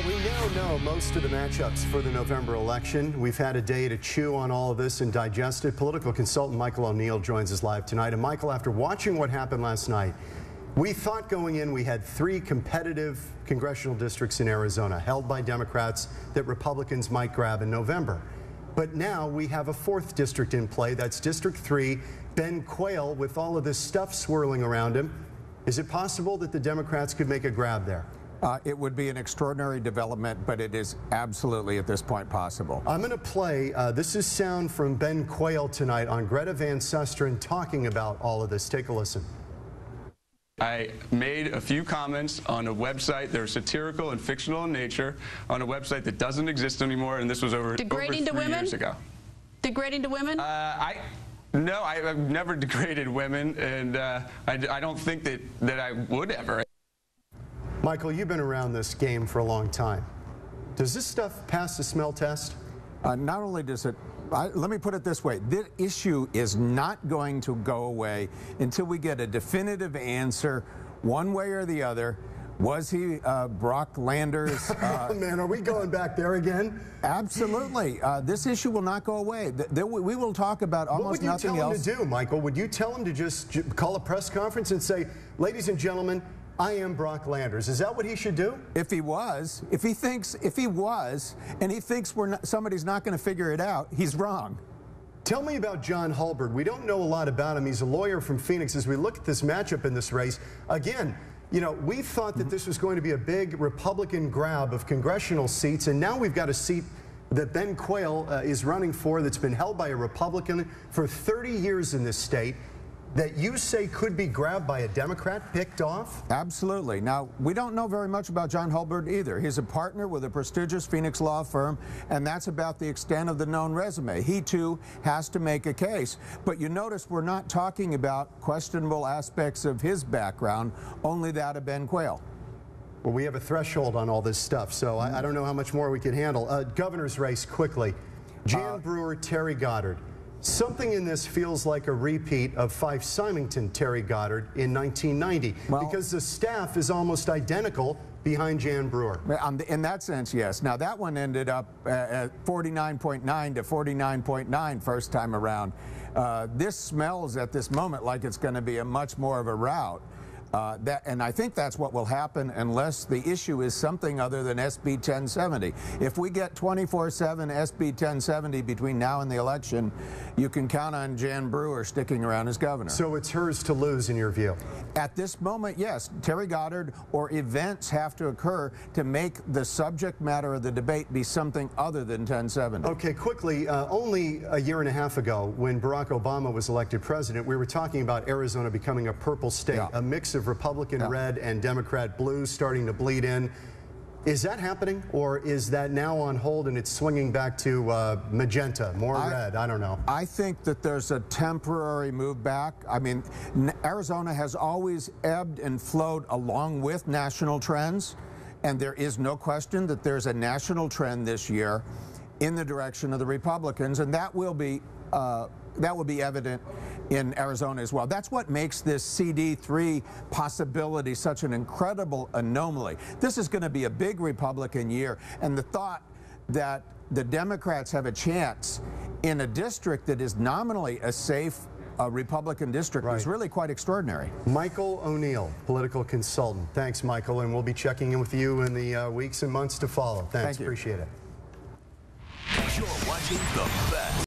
Well, we now know most of the matchups for the November election. We've had a day to chew on all of this and digest it. Political consultant Michael O'Neill joins us live tonight. And Michael, after watching what happened last night, we thought going in we had 3 competitive congressional districts in Arizona held by Democrats that Republicans might grab in November. But now we have a 4th district in play. That's District 3. Ben Quayle, with all of this stuff swirling around him. Is it possible that the Democrats could make a grab there? It would be an extraordinary development, but it is absolutely at this point possible. I'm going to play, this is sound from Ben Quayle tonight on Greta Van Susteren talking about all of this. Take a listen. I made a few comments on a website. They're satirical and fictional in nature on a website that doesn't exist anymore, and this was over 3 years ago. Degrading to women? No, I've never degraded women, and I don't think that I would ever. Michael, you've been around this game for a long time. Does this stuff pass the smell test? Not only does it, let me put it this way, this issue is not going to go away until we get a definitive answer one way or the other. Was he Brock Landers? Oh man, are we going back there again? Absolutely. This issue will not go away. We will talk about almost nothing else. What would you tell him to do, Michael? Would you tell him to just call a press conference and say, ladies and gentlemen, I am Brock Landers? Is that what he should do? If he was, and he thinks somebody's not going to figure it out, he's wrong. Tell me about John Hulbert. We don't know a lot about him. He's a lawyer from Phoenix. As we look at this matchup in this race, again, you know, we thought that this was going to be a big Republican grab of congressional seats, and now we've got a seat that Ben Quayle is running for that's been held by a Republican for 30 years in this state, that you say could be grabbed by a Democrat, picked off? Absolutely. Now, we don't know very much about John Hulbert either. He's a partner with a prestigious Phoenix law firm, and that's about the extent of the known resume. He, too, has to make a case. But you notice we're not talking about questionable aspects of his background, only that of Ben Quayle. Well, we have a threshold on all this stuff, so I don't know how much more we can handle. Governor's race, quickly. Jan Brewer, Terry Goddard. Something in this feels like a repeat of Fife-Symington Terry Goddard in 1990, because the staff is almost identical behind Jan Brewer. In that sense, yes. Now, that one ended up at 49.9 to 49.9 first time around. This smells at this moment like it's going to be a much more of a rout. And I think that's what will happen unless the issue is something other than SB 1070. If we get 24/7 SB 1070 between now and the election, you can count on Jan Brewer sticking around as governor. So it's hers to lose in your view? At this moment, yes. Terry Goddard or events have to occur to make the subject matter of the debate be something other than 1070. Okay, quickly, only a year and a half ago when Barack Obama was elected president, we were talking about Arizona becoming a purple state, a mix of Republican red and Democrat blue starting to bleed in. Is that happening, or is that now on hold and it's swinging back to magenta, more red? I don't know. I think that there's a temporary move back. I mean, Arizona has always ebbed and flowed along with national trends, and there is no question that there's a national trend this year in the direction of the Republicans, and that will be evident in Arizona as well. That's what makes this CD3 possibility such an incredible anomaly. This is going to be a big Republican year, and the thought that the Democrats have a chance in a district that is nominally a safe Republican district is really quite extraordinary. Michael O'Neill, political consultant. Thanks, Michael, and we'll be checking in with you in the weeks and months to follow. Thanks. Thank you. Appreciate it. You're watching the best.